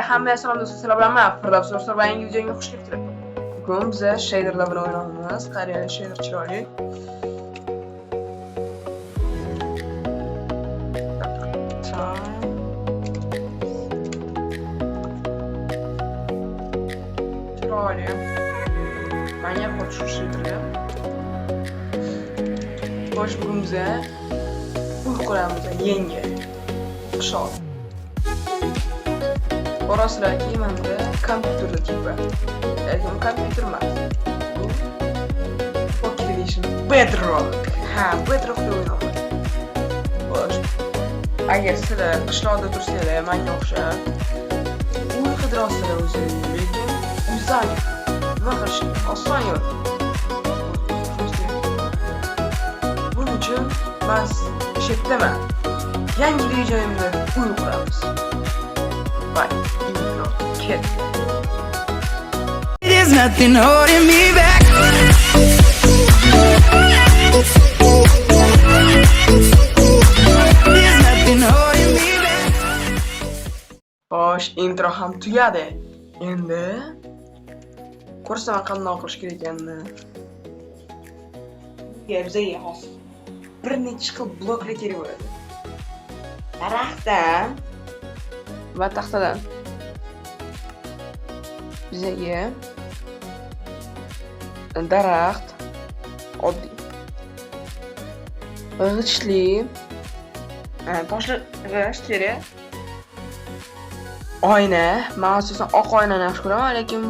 Hammaga salom do'stlar, sizlar bilan men Firdavs do'stlar va yangi videoga xush kelibsizlar. Bugun biz shaderlar bilan o'ynaymiz. Qarang, shader chiroyli. Chiroyli. Men yapib shu shaderga. Xo'sh, bugun biz uy quramiz, yangi. Qishloq. Orasındaki mende kompüterda tipi. Lekin kompüter emas. Pocket Edition Bedrock. Bedrock deb o'ynadim. Xo'sh. Agar sizlar qishloqda tursanglar, menga o'xshab uy qidirasizlar o'zingiz, lekin uzang. Nima qilish oson yo'l. Buning uchun men shetdaman. Yangi videoyimda uy quramiz. There's nothing holding me back. There's nothing holding me back. Xo'sh, intro ham tugadi. Endi ko'rsaman qanday qilish kerak ekanini. Bizga hozir bir necha xil bloklar kerak bo'ladi. Daraxtdan va taxtadan. Bizga daraxt oddiy. G'ichli, toshlig'ish kerak. Oyna, men asosan oq oynani yaxshi ko'raman, lekin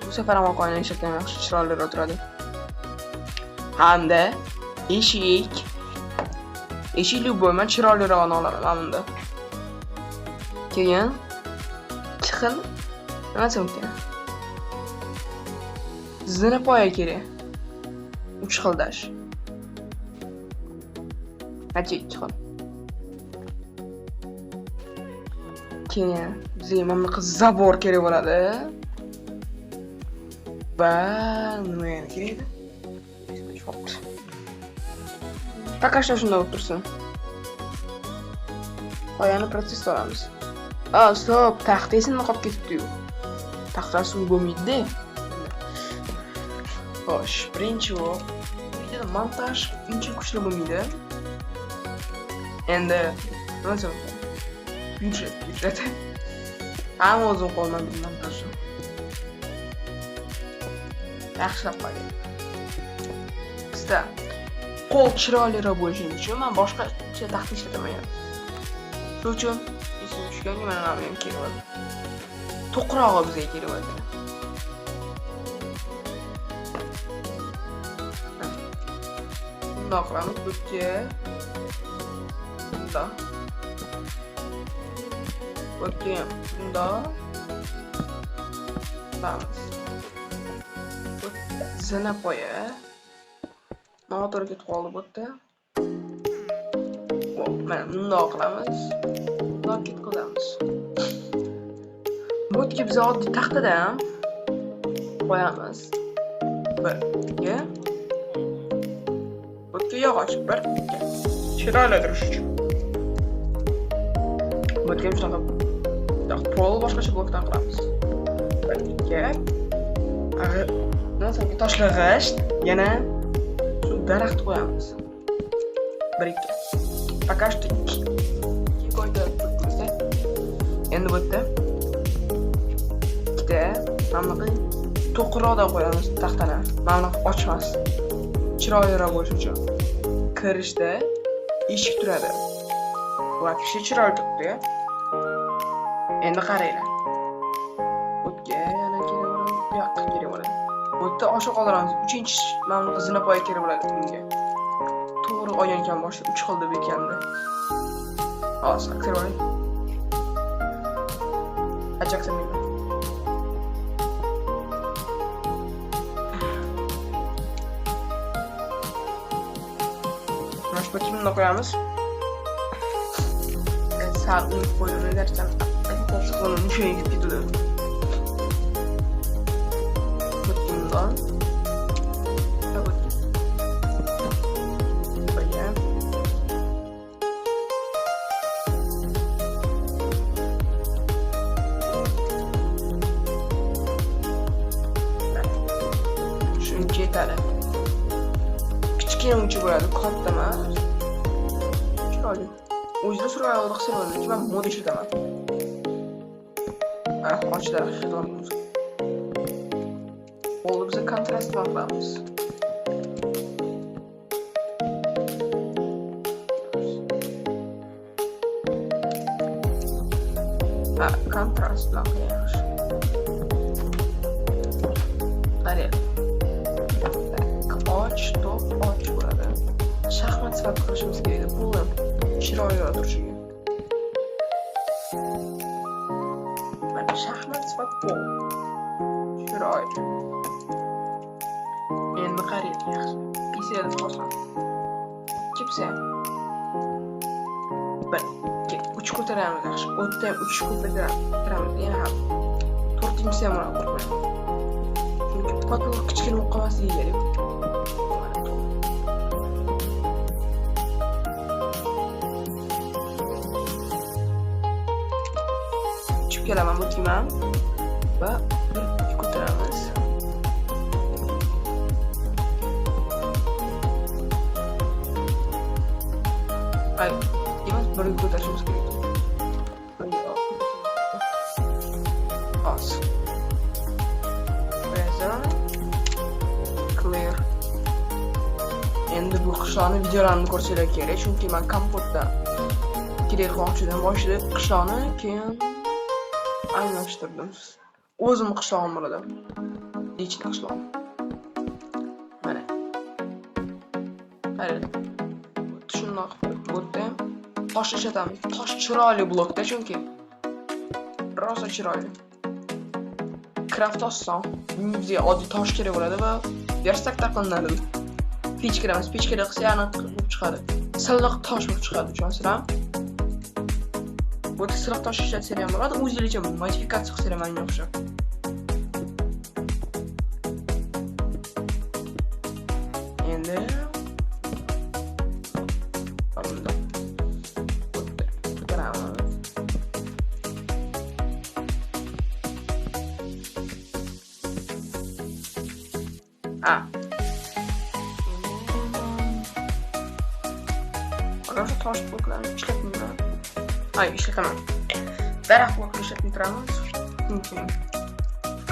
bu safar ham oq oynani ishlatgan yaxshi, chiroyliroq turadi. Hamda eshik. Eshikli bo'lma, chiroylirog'ini olaman men bunda. Keyin chixil nima desam ekan? Zinapoya kerak. 3 xildash. Qancha 2 xil. Keyin bizga mana bunaqa zabor kerak bo'ladi. Va nima yana kerak edi? Pakashda shunday o'tirsin. Qo'yani protsess olamiz. Stop, taxtasini qolib ketibdi-yu. Taxtasi bo'lmaydi-da. Xo'sh, birinchi videoda montaj uncha kuchli bo'lmaydi. Endi nima desam, budjet. Hamma o'zim qo'lman montajni. Yaxshilab qo'ying. Bizda qo'l chiroyliroq bo'lishi uchun men boshqa taxta ishlataman. Shuning uchun tushganga mana nima ham kerak bo'ladi. To'qrog'i bizga kerak bo'ladi. Bundoq qilamiz, bunga. Bundoq. Bundoq. Vamos. Zinapoya. Motor ketib qoldi bu yerda. Mana bundoq qilamiz. Bundoq qilamiz. Bo'tga biz oddiy taxtadan qo'yamiz. Birga. Bo'tga yog'och bir. Chiroyli turish uchun. Bo'tga shunaqa pol boshqacha blokdan qilamiz. Birga. Nasıl toshlig'ish, yana shu daraxt qo'yamiz. 1-2. Pakashda 2 qo'ydi. Endi bu yerda mana bu to'qroqdan qo'yamiz taxtani. Mana ochmas. Chiroyliroq bo'lishi uchun. Kirishda eshik turadi. Va kishi chiroyli turibdi. Endi qaranglar. O'tga yana kerak bo'ladi, bu yoqqa kerak bo'ladi. Bu yerda oshiq qoldiramiz. 3-chi mana bu zinapoya kerak bo'ladi bunga. To'g'ri olgan ekan boshda 3 xil deb ekandi. Hozir ko'ring. Ajaxsan men. Başını koyarız. Sağ ol koyuyoruz derken koltukların şöyle gidip gidiyor. Bundan. Böyle. Chiqadi. Kichkina uchi bo'ladi, katta emas. Chiroyli. O'zida survival qilsa bo'ladi. Men mod ishlataman. Ochlar xizmatimiz. Bo'ldi, biz kontrast qilamiz. Kontrast bilan qo'yamiz. Qarang. Och bo'ladi. Shaxmat sifatida qilishimiz kerak. Bu chiroyli turishiga. Mana shaxmat sifat bu. Chiroyli. Endi qarang, yaxshi. Piksel qo'shing. Chipsa. 3 ko'taramiz yaxshi. O'tda ham 3 ko'taramiz. Yana ham 4-inchisi ham mana qo'rqmang. Chunki patoloq kichkina bo'lib qolmasligi kerak. Kelaman o'tayman va bir ko'taramiz. Ay, emas, bir ko'tarishimiz kerak. Os. Present. Clear. Endi bu qishloqni videolarimni ko'rsanglar kerak, chunki men kompotda kerak qilmoqchidan boshlab qishloqni, keyin aynashtirdim. O'zim qishlog'im bo'ladi. Ichki qishlog'im. Mana. Qarang. Shundoq bo'tda tosh ishlatamiz. Tosh chiroyli blokda chunki. Rosa chiroyli. Craft oson. Bizga oddiy tosh kerak bo'ladi va verstak taqinadi. Pech kiramiz. Pech kerak qilsa yana bo'lib chiqadi. Silliq tosh bo'lib chiqadi, tushunasizlarmi? Bu silliq tosh ishlatsa ham bo'ladi, o'zingizcha modifikatsiya qilsa ham menga o'xshab. Endi bunda ko'taramiz. Qarasha tosh bloklarni ishlatmayman. Ay, ishlataman. Daraxt blokni ishlatib turamiz.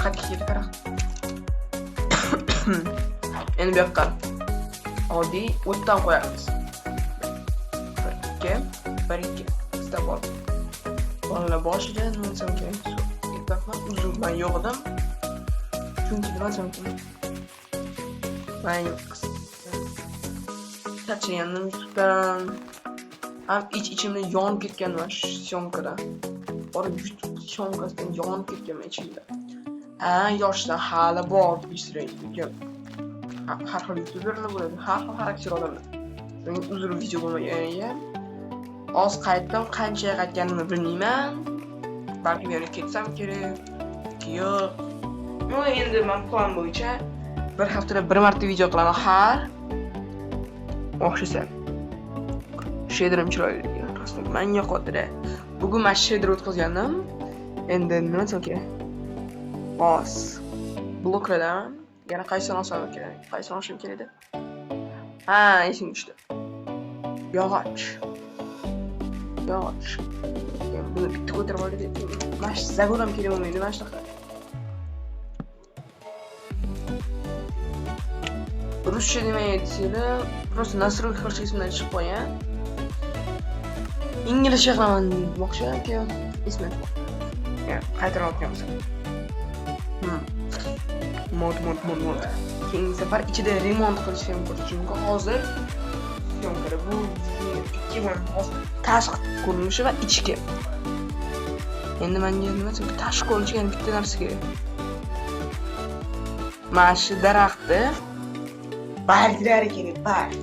Qat'iy daraxt. Endi bu yoqqa oddiy o'tdan qo'yamiz. 1-2 step bor. Bolalar boshida nima desam kerak? Aytmoqman, uzun men yo'q edim. Chunki nima desam kerak? Men charchagandim YouTubedan. Ham ichimda yonib ketgan mana shu syomkada. Borib syomkasidan yonib ketgan ichimda. Yoshlar hali bor israydi. Har xil youtuberlar bo'ladi, har xil xarakter odamlar. Men uzr video bo'lmaganiga oz qaytdim, qancha qaytganimni bilmayman. Balki yana ketsam kerak. Yo'q. Endi men plan bo'yicha bir haftada bir marta video qilaman har. O'xshasa. Shaderim chiroyli. Rostdan men yo'qotdi. Bugun men shader o'tkazgandim. Endi nima desam kerak? Os. Bloklardan yana qaysini olsam kerak? Qaysini olishim kerak edi? Esimga tushdi. Yog'och. Buni bitta ko'tarib oldi deb. Mana shu zagoram kerak bo'lmaydi, mana shunaqa. Ruscha demaydi desanglar, просто настройка qilishimdan chiqib qo'ygan. İngilizce qilaman demoqchi, keyin ismi. Qaytarib olganmiz. Mod. Keyingi safar ichida remont qilishni ham ko'rish mumkin. Hozir yo'qlar bu ikki bo'lib tashqi ko'rinishi va ichki. Endi menga nima desa, tashqi ko'rinishiga bitta narsa kerak. Mana shu daraxtni barglari kerak, barg.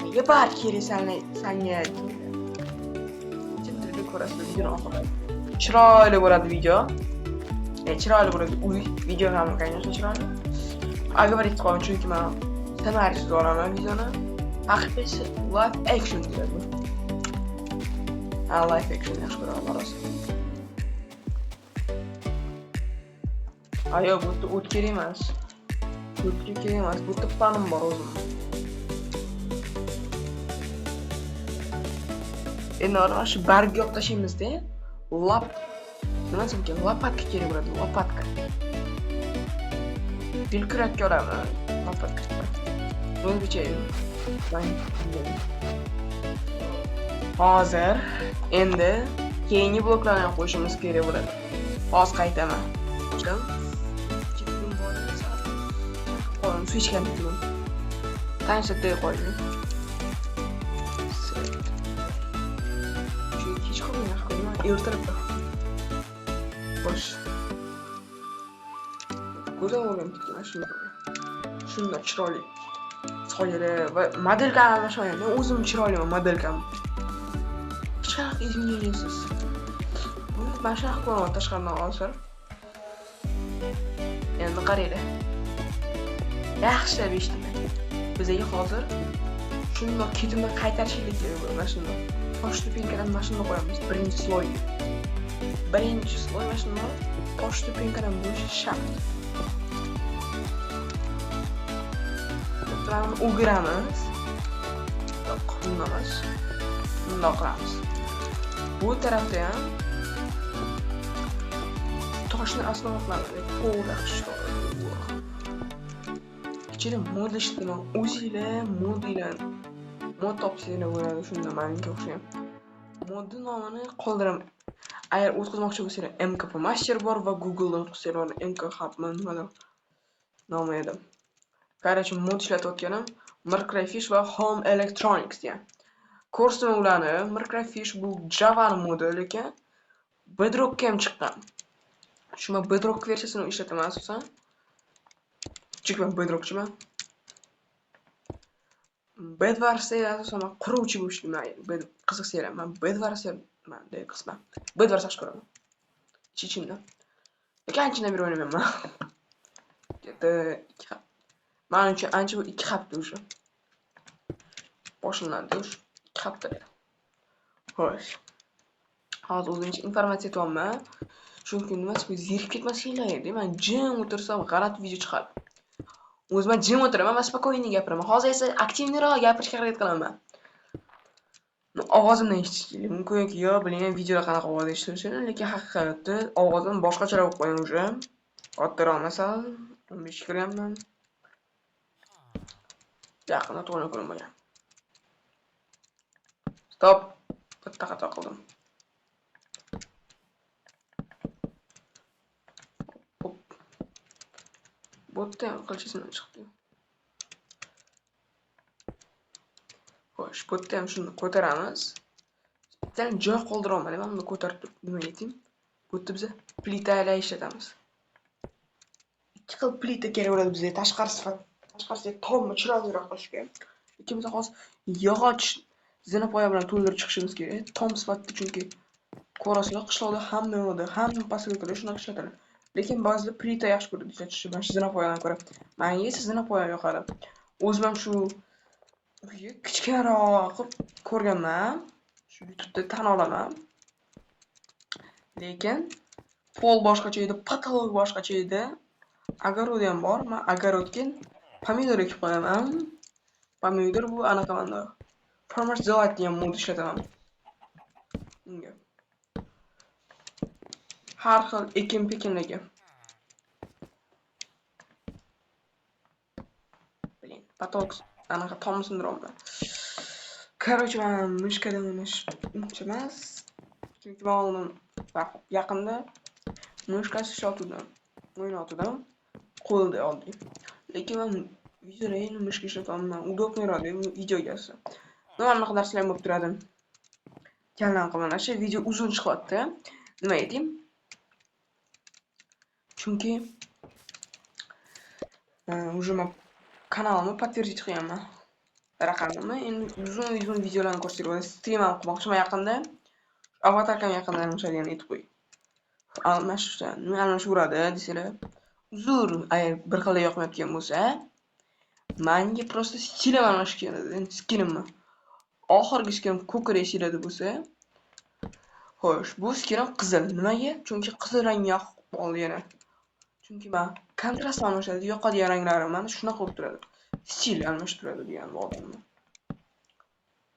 Nega barg kerak sanga? Ko'rasiz videoni oxirida. Chiroyli bo'ladi video. Chiroyli bo'ladi uy video ham конечно chiroyli. Говорить qolgan chunki men ssenariysiz olaman videoni. Haqiqatda live action deyiladi. Live action yaxshi ko'raman rosa. Ayo bu o't kerak emas. Ko'pchilik kerak emas. Bu tippanim bor o'zim. Endi mana shu bargni olib tashlaymiz-da. Nima desam ekan? Lopatka kerak bo'ladi, lopatka. Dilkurakka olamiz. Lopatka. O'zbekcha. Hozir endi keyingi bloklarni qo'yishimiz kerak bo'ladi. Hozir qaytaman. Chiqdim. Qo'lim suv ichgan edim. Tanishtirib qo'ydim. Shu kech qo'yman, ertalab. Xo'sh. Go'zal o'rgandik mana shunday. Shunday chiroyli. Soyali va modelga almashmayman. Men o'zim chiroyliman modelgam. Hech qanaqa izminiysiz. Mana shunaqa ko'raman tashqaridan hozir. Endi qaranglar. Yaxshilab eshiting. Bizga hozir shundoq ketimdan qaytarishlik kerak bo'ladi. Mana shundoq. Tosh stupinkadan mana shundoq qo'yamiz. Birinchi sloy. Birinchi sloy mana shundoq tosh stupinkadan bo'lishi shart. Bularni o'giramiz. Bundoq qilamiz. Bu tarafda ham toshni asnoqlarga qo'llash ichida mod ishlayman. O'zinglar mod topsanglar bo'ladi. Shunda menga o'xshagan. Modni nomini qoldiraman. Agar o'tkazmoqchi bo'lsanglar MKP Master bor va Google'dan o'tkazsanglar MK Hub'mi nimadir nomi edi. Qarashim mod ishlatayotganim Microfiche va Home Electronics degan. Ko'rsam ularni Microfiche bu Java modi, lekin Bedrockga ham chiqqan. Shuma Bedrock versiyasini ishlataman asosan. Chekman Bedrockchiman. Bedwarsda asosan quruvchi bo'lish demaydi. Qiziqsanglar, men Bedwarsman deb qisman. Bedwars yaxshi ko'raman. Ichimda. Lekin anchadan beri o'ynamayman. Men uchun ancha 2 hafta o'sha. Boshlandi o'sha 2 hafta. Xo'sh. Hozir o'zimcha informatsiya to'plaman. Chunki nima deb zerikib ketmasinglar edi. Men jim o'tirsam g'alati video chiqadi. O'zim jim o'tiraman, men spokойно gapiraman. Hozir esa aktivniroq gapirishga harakat qilaman. Ovozimni eshitish kerak. Mumkinki yo bilmayman videoda qanaqa ovoz eshitishini, lekin haqiqatda ovozim boshqacharoq qo'yaman o'sha. Kattaroq masal 15 kiryapman. Yaqinda to'g'ri ko'rmagan. Stop. Bitta xato qildim. Bo'tda ham qilchisidan chiqdi. Xo'sh, bo'tda ham shuni ko'taramiz. Bittadan joy qoldira olmadim. Mana buni ko'tarib turib nima ayting? Bo'tda biz plitalar ishlatamiz. Ikki xil plita kerak bo'ladi bizga tashqarisiga tomni chiroyliroq qilishga. Lekin biz hozir yog'och zinapoya bilan to'ldirib chiqishimiz kerak. Tom sifatida, chunki ko'rasizlar qishloqda hamma posilkalar shunaqa ishlatiladi. Lekin ba'zida plita yaxshi ko'radi ishlatishni, mana shu zinapoyadan ko'ra. Menga esa zinapoya yoqadi. O'zim ham shu kichkinaroq qilib ko'rganman. Shu YouTube'da tan olaman. Lekin pol boshqacha edi, patolog boshqacha edi. Огород ham bor. Men огородga pomidor ekib qo'yaman. Pomidor bu anaqamanda. Farmers Delight degan mod ishlataman. Unga har xil ekin-pekinligi. Bilin, patolog anaqa tom sindromi. Короче, men mishkadan o'ynashmoqchi emas. Chunki men uni yaqinda mishkasi sotuvdan o'ynatdim. Qo'lda oldim. Lekin men videoda mishka ishlataman. Udobniyroq deb videogasi. Nima narsalar bo'lib turadi. Kallam qilman. Shu video uzun chiqyapti. Nima ayting? Chunki уже men kanalimni подтвердить qilganman. Raqamimni endi uzun videolarni ko'rsatib, stream ham qilmoqchiman yaqinda. Avatarkam yaqinda almashadigan aytib qo'y. Nima almashuradi desanglar. Uzr, agar bir xil yoqmayotgan bo'lsa, menga просто stilim almashib keladi. Endi skinimni. Oxirgi skinim ko'krak siladi bo'lsa, xo'sh, bu skinim qizil. Nimaga? Chunki qizil rangni yoqib oldi yana. Chunki men kontrast almashadi, yoqadigan ranglarim mana shunaqa bo'lib turadi. Stil almashtiradi degan bu odamni.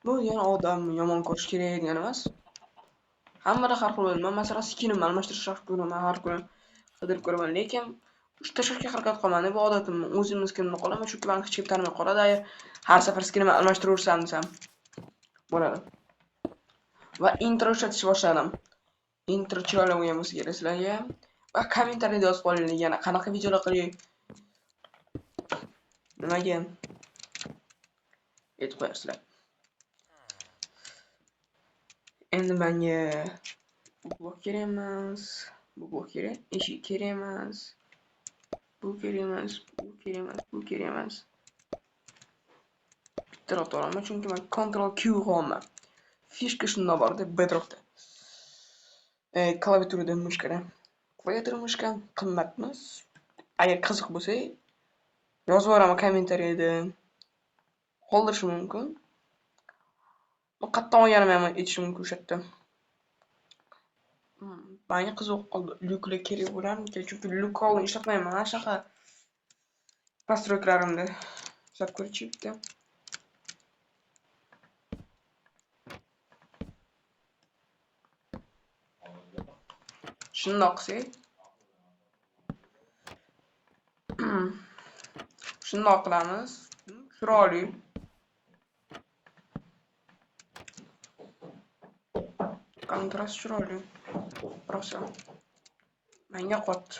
Bu degani odamni yomon ko'rish kerak degani emas. Hammada har xil bo'ladi. Men masalan skinimni almashtirish ko'raman, har kuni qidirib ko'raman, lekin tashlashga harakat qilmayman. Bu odatimni, o'zimni skinimni qolaman, chunki meni hech kim tanimay qoladi. Agar har safar skinimni almashtiraversam desam bo'ladi. Va intro ishlatishni boshladim. Intro chiroyli bo'lgan bo'lsa kerak sizlarga. Va kommentariyada yozib qolinglar, yana qanaqa videolar qiling. Nimaga aytib qo'yarsizlar. Endi menga bu blok kerak emas, bu blok kerak, eshik kerak emas, bu kerak emas, bu kerak emas, bu kerak emas. Bitta olaman, chunki men Ctrl Q qo'yaman. Fishka shundan bor deb Bedrockda. Klaviaturada mushkada. Klaviatura mushka qimmatmas. Agar qiziq bo'lsa, yozib yuboraman kommentariyada. Qoldirish mumkin. Qatdan olganim ham aytish mumkin o'sha yerda. Menga qiziq qoldi. Luklar kerak bo'larmikan? Chunki luklarni ishlatmayman. Mana shunaqa pastroyklarimda ishlab ko'rchi bitta. Shundoq qilsak. Shundoq qilamiz. Chiroyli. Kontrast chiroyli. Rosa. Menga qotdi.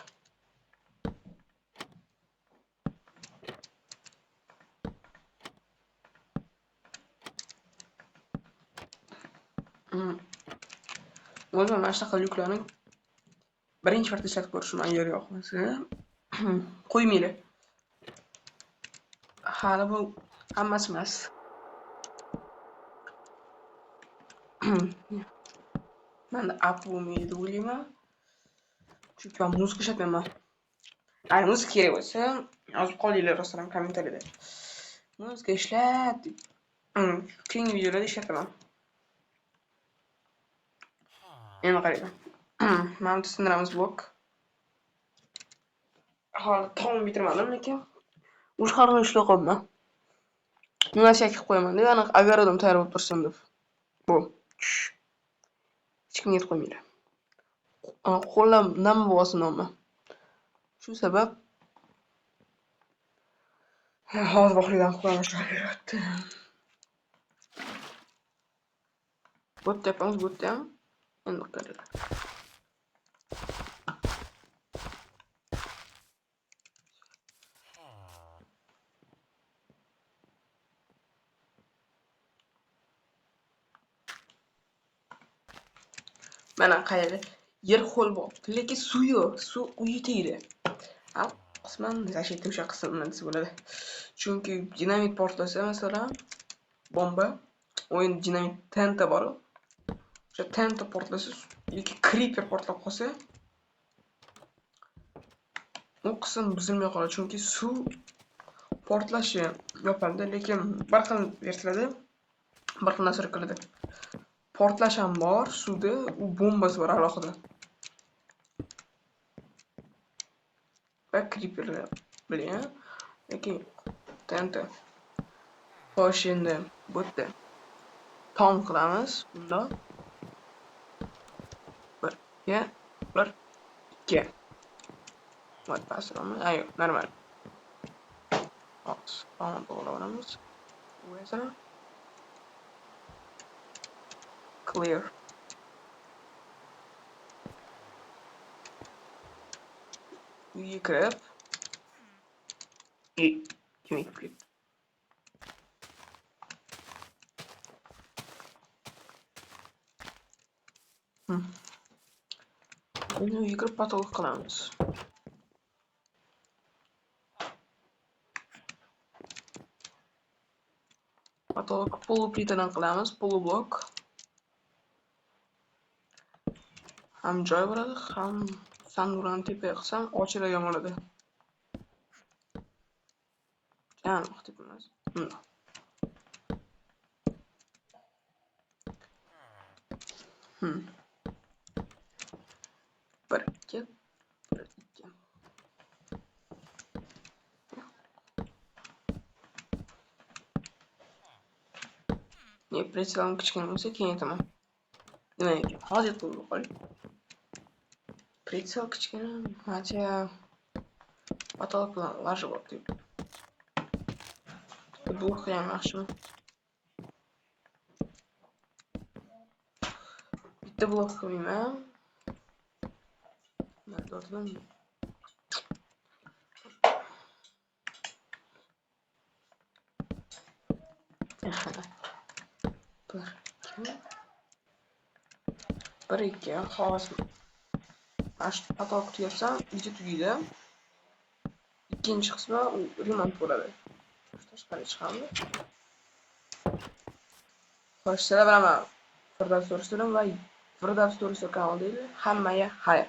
O'zim mana shunaqa luklarni birinchi marta ishlatib ko'rishim agar yoqmasa qo'ymaylar. Hali bu hammasi emas. Menda app bo'lmaydi deb o'ylayman. Chunki men muzika ishlatmayman. Agar muzika kerak bo'lsa, yozib qolinglar rostdan kommentariyada. Muzika ishlat deb. Keyingi videolarda ishlataman. Endi qarayman. Mana bu sindiramiz blok. Hali tom bitirmadim, lekin o'sha har xil ishga qo'yman. Nima shakil qo'yaman deb, aniq agorodim tayyor bo'lib tursin deb. Bu. Hech kimga aytib qo'ymanglar. Qo'llam nima bo'lsin nima. Shu sabab hozir boshlayman qo'ymashlaryapti. Bu tepamiz bu ham endi qarayman. Mana qayerda yer ho'l bo'libdi, lekin suv yo'q, suv uyi tegdi. Qisman zashit o'sha qismdan desa bo'ladi. Chunki dinamit portlasa, masalan, bomba, o'yin dinamit tenta bor. O'sha tenta portlasa yoki creeper portlab qolsa, u qism buzilmay qoladi, chunki suv portlashi yopildi, lekin bir xil versiyada bir xil narsa qiladi. Portlash ham bor, suvda u bombasi bor alohida. Va creeperlar bilan, lekin tenta. Xo'sh, endi bu yerda tom qilamiz. Bunda 1 2 Voy, pastromi? Ayo, normal. Hop, tamam bog'layamiz. Bu esa clear. Uyga kirib kim klip. Endi uyga kirib patolog qilamiz. Patolog poluplitadan qilamiz, polublok. Ham joy bo'ladi, ham sandurani tepaga qilsam ochiladigan bo'ladi. Yani vaqt emas. Bir, ikki. Ne pretselim kichkina bo'lsa keyin aytaman. Nima ekan? Hozir qo'yib qo'y. Pretsel kichkina, хотя потолок bilan iloji bor deb. Blok ham yaxshimi? Bitta blok qo'ymayman. Mana to'rtdan. Bir ikki xolos. Mana shu потолок tugatsam, video tugaydi. Ikkinchi qismi remont bo'ladi. Tashqariga chiqamiz. Xo'sh, sizlar bilan Firdavs To'riston va Firdavs To'riston kanalida hammaga xayr.